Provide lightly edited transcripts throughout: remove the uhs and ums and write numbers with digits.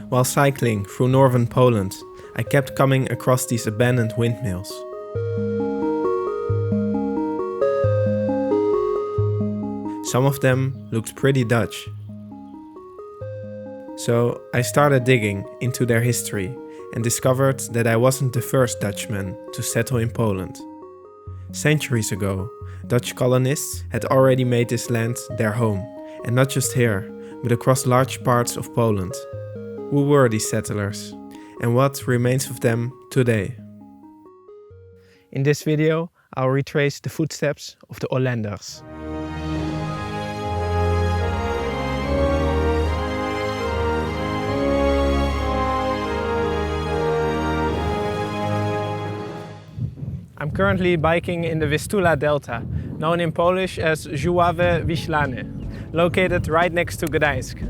While cycling through northern Poland, I kept coming across these abandoned windmills. Some of them looked pretty Dutch. So I started digging into their history and discovered that I wasn't the first Dutchman to settle in Poland. Centuries ago, Dutch colonists had already made this land their home, and not just here, but across large parts of Poland. Who were these settlers, and what remains of them today? In this video, I'll retrace the footsteps of the Olęders. I'm currently biking in the Vistula Delta, known in Polish as Żuławe Wiślane, located right next to Gdańsk.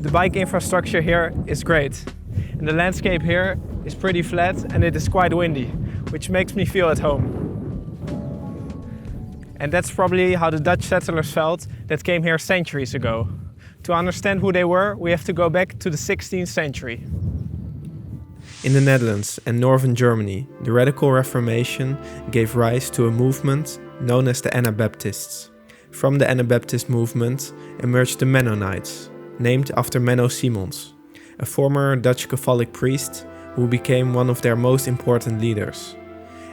The bike infrastructure here is great, and the landscape here is pretty flat and it is quite windy, which makes me feel at home. And that's probably how the Dutch settlers felt that came here centuries ago. To understand who they were, we have to go back to the 16th century. In the Netherlands and northern Germany, the Radical Reformation gave rise to a movement known as the Anabaptists. From the Anabaptist movement emerged the Mennonites, named after Menno Simons, a former Dutch Catholic priest who became one of their most important leaders.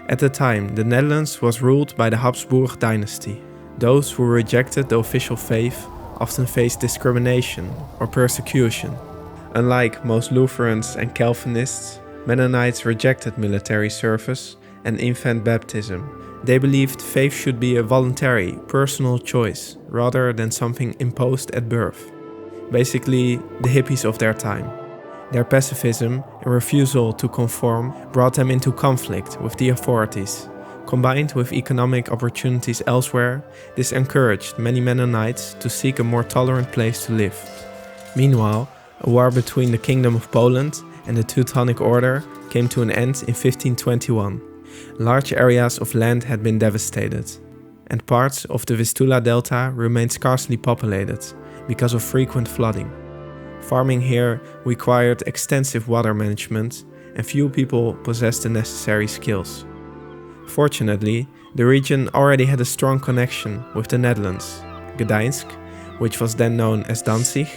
At the time, the Netherlands was ruled by the Habsburg dynasty. Those who rejected the official faith often faced discrimination or persecution. Unlike most Lutherans and Calvinists, Mennonites rejected military service and infant baptism. They believed faith should be a voluntary, personal choice rather than something imposed at birth. Basically, the hippies of their time. Their pacifism and refusal to conform brought them into conflict with the authorities. Combined with economic opportunities elsewhere, this encouraged many Mennonites to seek a more tolerant place to live. Meanwhile, a war between the Kingdom of Poland and the Teutonic Order came to an end in 1521. Large areas of land had been devastated, and parts of the Vistula Delta remained scarcely populated because of frequent flooding. Farming here required extensive water management, and few people possessed the necessary skills. Fortunately, the region already had a strong connection with the Netherlands. Gdańsk, which was then known as Danzig,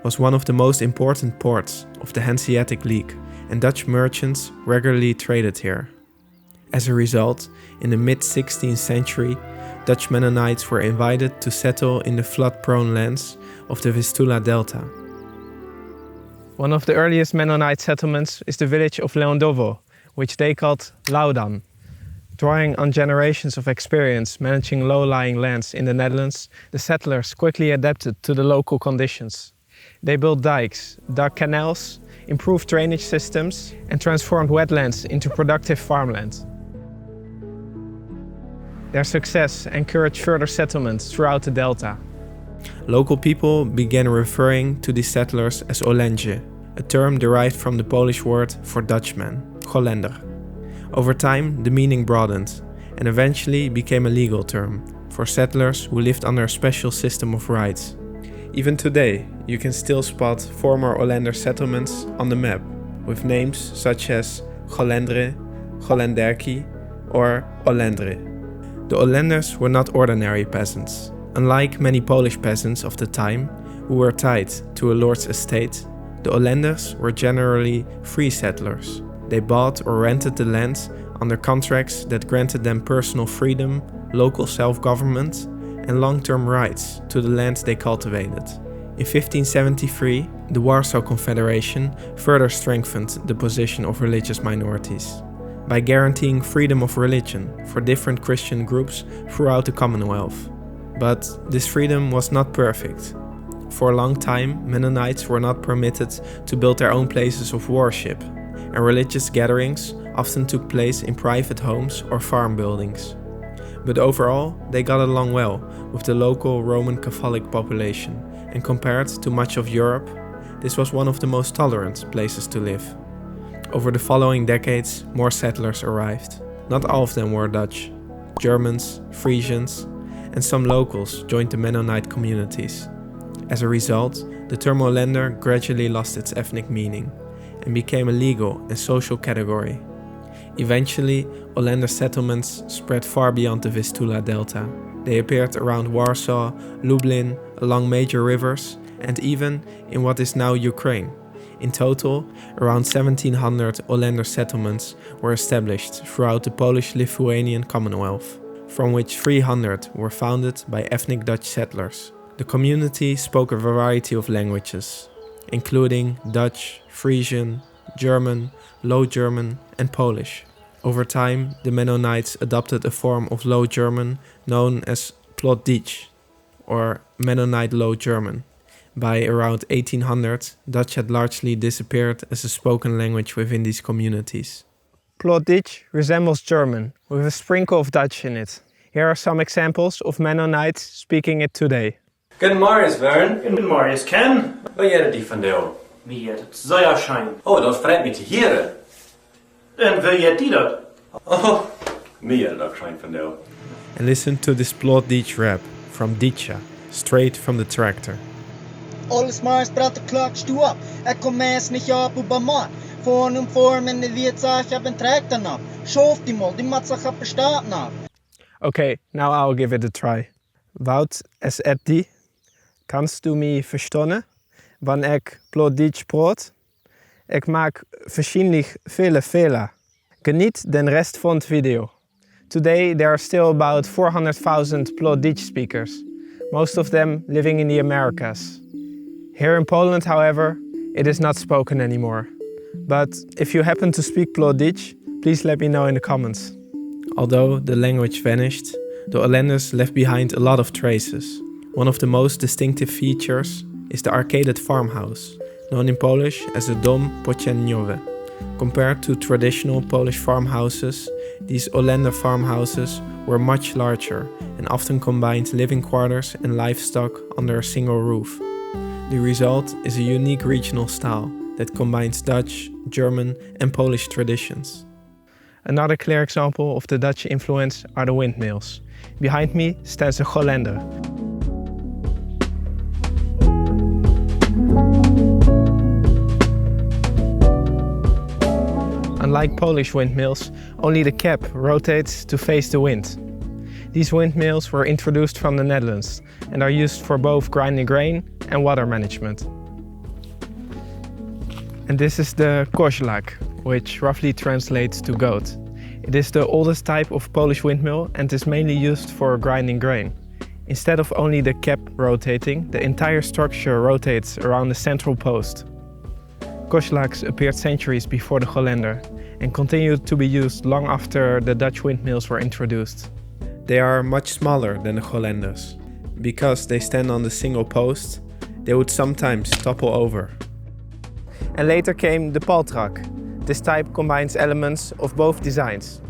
was one of the most important ports of the Hanseatic League, and Dutch merchants regularly traded here. As a result, in the mid-16th century, Dutch Mennonites were invited to settle in the flood-prone lands of the Vistula Delta. One of the earliest Mennonite settlements is the village of Leondowo, which they called Laudan. Drawing on generations of experience managing low-lying lands in the Netherlands, the settlers quickly adapted to the local conditions. They built dikes, dug canals, improved drainage systems, and transformed wetlands into productive farmland. Their success encouraged further settlements throughout the delta. Local people began referring to these settlers as Olędzie, a term derived from the Polish word for Dutchman, Olęder. Over time, the meaning broadened and eventually became a legal term for settlers who lived under a special system of rights. Even today, you can still spot former Olęder settlements on the map, with names such as Olędre, Olęderki, or Olędry. The Olęders were not ordinary peasants. Unlike many Polish peasants of the time, who were tied to a lord's estate, the Olęders were generally free settlers. They bought or rented the land under contracts that granted them personal freedom, local self-government, and long-term rights to the land they cultivated. In 1573, the Warsaw Confederation further strengthened the position of religious minorities by guaranteeing freedom of religion for different Christian groups throughout the Commonwealth. But this freedom was not perfect. For a long time, Mennonites were not permitted to build their own places of worship, and religious gatherings often took place in private homes or farm buildings. But overall, they got along well with the local Roman Catholic population, and compared to much of Europe, this was one of the most tolerant places to live. Over the following decades, more settlers arrived. Not all of them were Dutch. Germans, Frisians, and some locals joined the Mennonite communities. As a result, the the term Olęder gradually lost its ethnic meaning and became a legal and social category. Eventually, Olęnder settlements spread far beyond the Vistula Delta. They appeared around Warsaw, Lublin, along major rivers, and even in what is now Ukraine. In total, around 1700 Olęnder settlements were established throughout the Polish-Lithuanian Commonwealth, from which 300 were founded by ethnic Dutch settlers. The community spoke a variety of languages, including Dutch, Frisian, German, Low German, and Polish. Over time, the Mennonites adopted a form of Low German known as Plattdeutsch, or Mennonite Low German. By around 1800, Dutch had largely disappeared as a spoken language within these communities. Plattdeutsch resembles German, with a sprinkle of Dutch in it. Here are some examples of Mennonites speaking it today. Guten Morgen, Vern. Guten Morgen, Ken. Wat jij die van jou? Wie het Sonnenschein. Oh, dat vreemd me te horen. En wil jij die dat? Oh, meer dat schijn van jou. And listen to this Plattdeutsch rap from Dicha, straight from the tractor. Alles maar spratt och klart stå upp. Jag kommer snart upp och bara mat. Från formen ni vet så jag har en traktorn. Schof die mål, die matsa har förstått. Okay, now I'll give it a try. Wout es et die? Kannst du mich verstehen? Wann ik Plattdeutsch praat? Ik maak waarschijnlijk vele Fehler. Geniet den rest van het video. Today there are still about 400,000 Plattdeutsch speakers, most of them living in the Americas. Here in Poland, however, it is not spoken anymore. But if you happen to speak Plattdeutsch, please let me know in the comments. Although the language vanished, the Olęders left behind a lot of traces. One of the most distinctive features is the arcaded farmhouse, known in Polish as a dom pocieniowy. Compared to traditional Polish farmhouses, these Olęder farmhouses were much larger and often combined living quarters and livestock under a single roof. The result is a unique regional style that combines Dutch, German and Polish traditions. Another clear example of the Dutch influence are the windmills. Behind me stands a Olęder. Unlike Polish windmills, only the cap rotates to face the wind. These windmills were introduced from the Netherlands and are used for both grinding grain and water management. And this is the kozlak, which roughly translates to goat. It is the oldest type of Polish windmill and is mainly used for grinding grain. Instead of only the cap rotating, the entire structure rotates around the central post. Kozlaks appeared centuries before the Olęder and continued to be used long after the Dutch windmills were introduced. They are much smaller than the Olęders. Because they stand on the single post, they would sometimes topple over. And later came the paltrak. This type combines elements of both designs.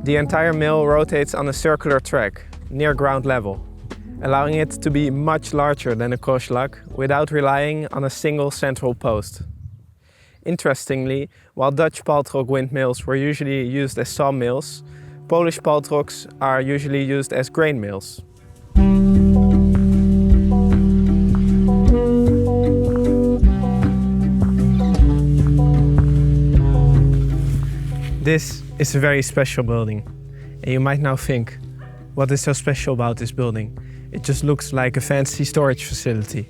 The entire mill rotates on a circular track, near ground level, allowing it to be much larger than a kozlak without relying on a single central post. Interestingly, while Dutch paltrock windmills were usually used as sawmills, Polish paltrocks are usually used as grain mills. This is a very special building, and you might now think, what is so special about this building? It just looks like a fancy storage facility.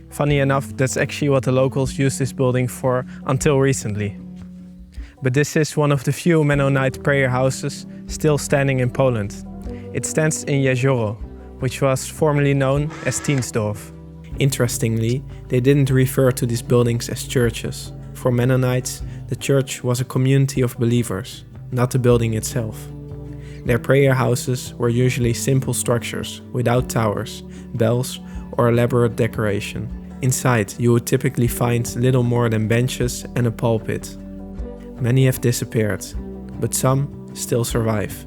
Funny enough, that's actually what the locals used this building for until recently. But this is one of the few Mennonite prayer houses still standing in Poland. It stands in Jezioro, which was formerly known as Tiensdorf. Interestingly, they didn't refer to these buildings as churches. For Mennonites, the church was a community of believers, not the building itself. Their prayer houses were usually simple structures without towers, bells, or elaborate decoration. Inside, you would typically find little more than benches and a pulpit. Many have disappeared, but some still survive.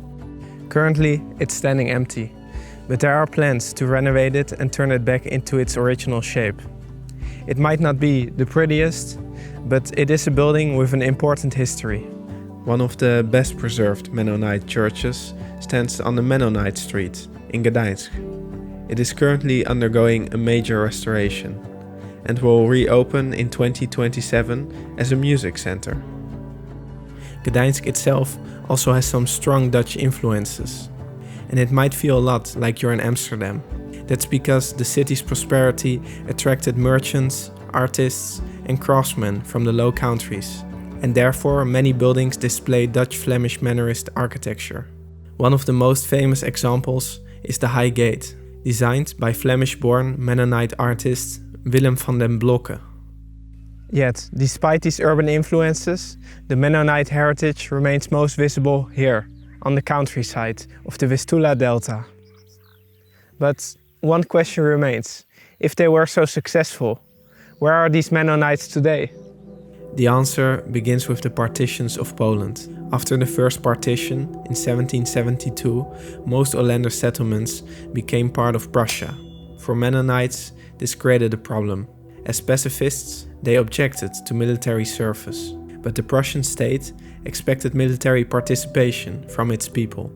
Currently, it's standing empty, but there are plans to renovate it and turn it back into its original shape. It might not be the prettiest, but it is a building with an important history. One of the best preserved Mennonite churches stands on the Mennonite Street in Gdańsk. It is currently undergoing a major restoration, and will reopen in 2027 as a music center. Gdańsk itself also has some strong Dutch influences, and it might feel a lot like you're in Amsterdam. That's because the city's prosperity attracted merchants, artists, and craftsmen from the Low Countries, and therefore many buildings display Dutch-Flemish Mannerist architecture. One of the most famous examples is the High Gate, designed by Flemish-born Mennonite artist Willem van den Blokke. Yet, despite these urban influences, the Mennonite heritage remains most visible here, on the countryside of the Vistula Delta. But one question remains: if they were so successful, where are these Mennonites today? The answer begins with the partitions of Poland. After the first partition, in 1772, most Olęnder settlements became part of Prussia. For Mennonites, this created a problem. As pacifists, they objected to military service, but the Prussian state expected military participation from its people.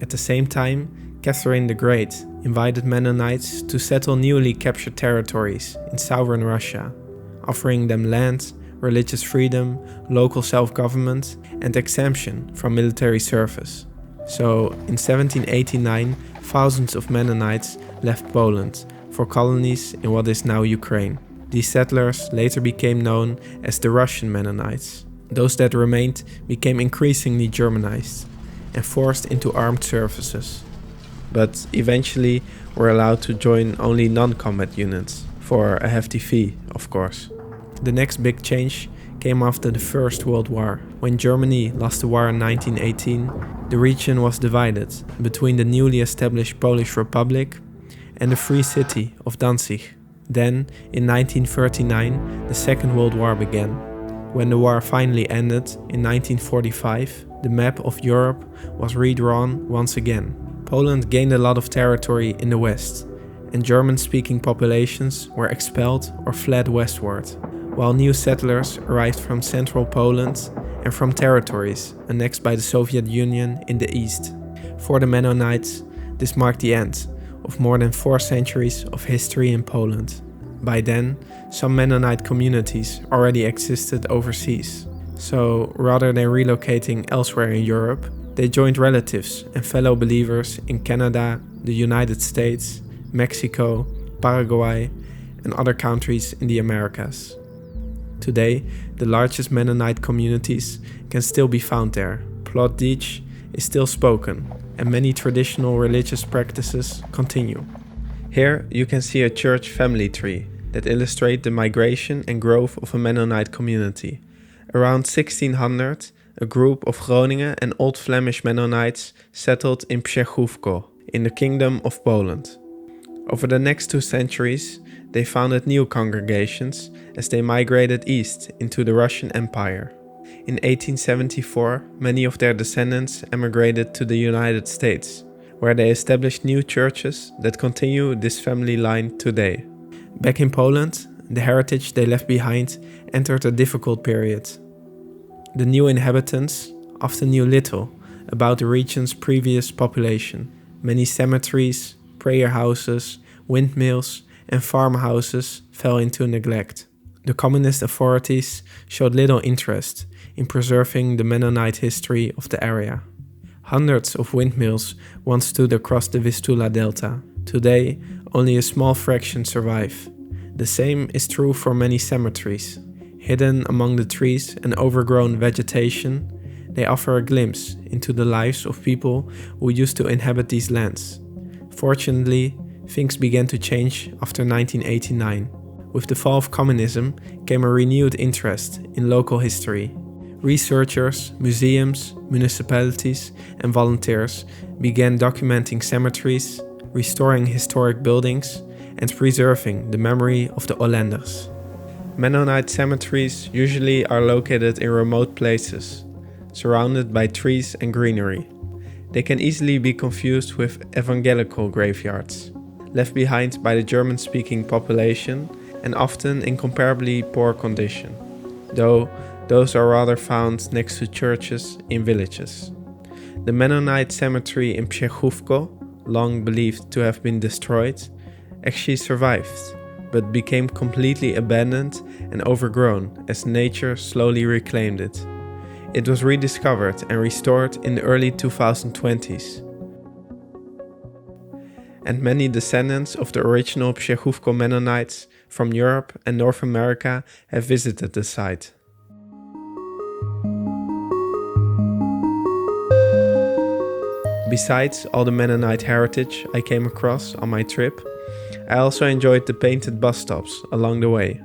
At the same time, Catherine the Great invited Mennonites to settle newly captured territories in southern Russia, offering them land, religious freedom, local self-government, and exemption from military service. So, in 1789, thousands of Mennonites left Poland for colonies in what is now Ukraine. These settlers later became known as the Russian Mennonites. Those that remained became increasingly Germanized and forced into armed services, but eventually were allowed to join only non-combat units, for a hefty fee, of course. The next big change came after the First World War. When Germany lost the war in 1918, the region was divided between the newly established Polish Republic and the free city of Danzig. Then, in 1939, the Second World War began. When the war finally ended in 1945, the map of Europe was redrawn once again. Poland gained a lot of territory in the west, and German-speaking populations were expelled or fled westward, while new settlers arrived from central Poland and from territories annexed by the Soviet Union in the east. For the Mennonites, this marked the end of more than 4 centuries of history in Poland. By then, some Mennonite communities already existed overseas, so rather than relocating elsewhere in Europe, they joined relatives and fellow believers in Canada, the United States, Mexico, Paraguay, and other countries in the Americas. Today, the largest Mennonite communities can still be found there. Plot Dich is still spoken, and many traditional religious practices continue. Here you can see a church family tree that illustrates the migration and growth of a Mennonite community. Around 1600, a group of Groningen and Old Flemish Mennonites settled in Przechówko, in the Kingdom of Poland. Over the next 2 centuries, they founded new congregations as they migrated east into the Russian Empire. In 1874, many of their descendants emigrated to the United States, where they established new churches that continue this family line today. Back in Poland, the heritage they left behind entered a difficult period. The new inhabitants often knew little about the region's previous population. Many cemeteries, prayer houses, windmills, and farmhouses fell into neglect. The communist authorities showed little interest in preserving the Mennonite history of the area. Hundreds of windmills once stood across the Vistula Delta. Today, only a small fraction survive. The same is true for many cemeteries. Hidden among the trees and overgrown vegetation, they offer a glimpse into the lives of people who used to inhabit these lands. Fortunately, things began to change after 1989. With the fall of communism came a renewed interest in local history. Researchers, museums, municipalities, and volunteers began documenting cemeteries, restoring historic buildings, and preserving the memory of the Olęders. Mennonite cemeteries usually are located in remote places, surrounded by trees and greenery. They can easily be confused with evangelical graveyards, left behind by the German-speaking population and often in comparably poor condition, though those are rather found next to churches in villages. The Mennonite cemetery in Przechówko, long believed to have been destroyed, actually survived, but became completely abandoned and overgrown as nature slowly reclaimed it. It was rediscovered and restored in the early 2020s. And many descendants of the original Pszechówko Mennonites from Europe and North America have visited the site. Besides all the Mennonite heritage I came across on my trip, I also enjoyed the painted bus stops along the way.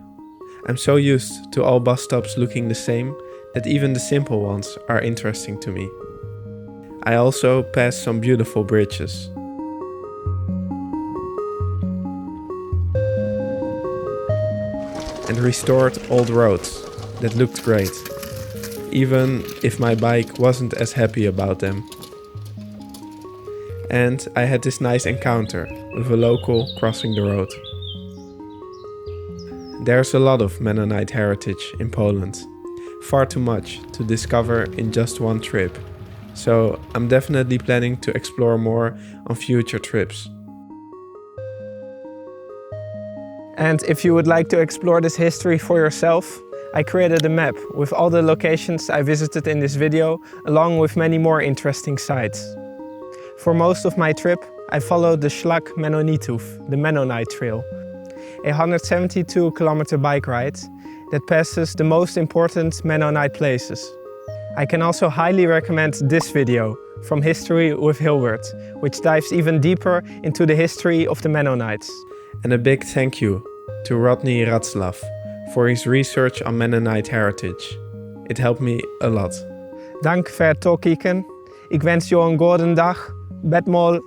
I'm so used to all bus stops looking the same that even the simple ones are interesting to me. I also passed some beautiful bridges. And restored old roads that looked great, even if my bike wasn't as happy about them. And I had this nice encounter with a local crossing the road. There's a lot of Mennonite heritage in Poland, far too much to discover in just one trip, so I'm definitely planning to explore more on future trips. And if you would like to explore this history for yourself, I created a map with all the locations I visited in this video, along with many more interesting sites. For most of my trip, I followed the Szlak Mennonitów, the Mennonite Trail, a 172-kilometer bike ride that passes the most important Mennonite places. I can also highly recommend this video, From History with Hilbert, which dives even deeper into the history of the Mennonites. And a big thank you to Rodney Ratzlaff for his research on Mennonite heritage. It helped me a lot. Dank voor het toekijken. Ik wens je een goede dag. Bedmol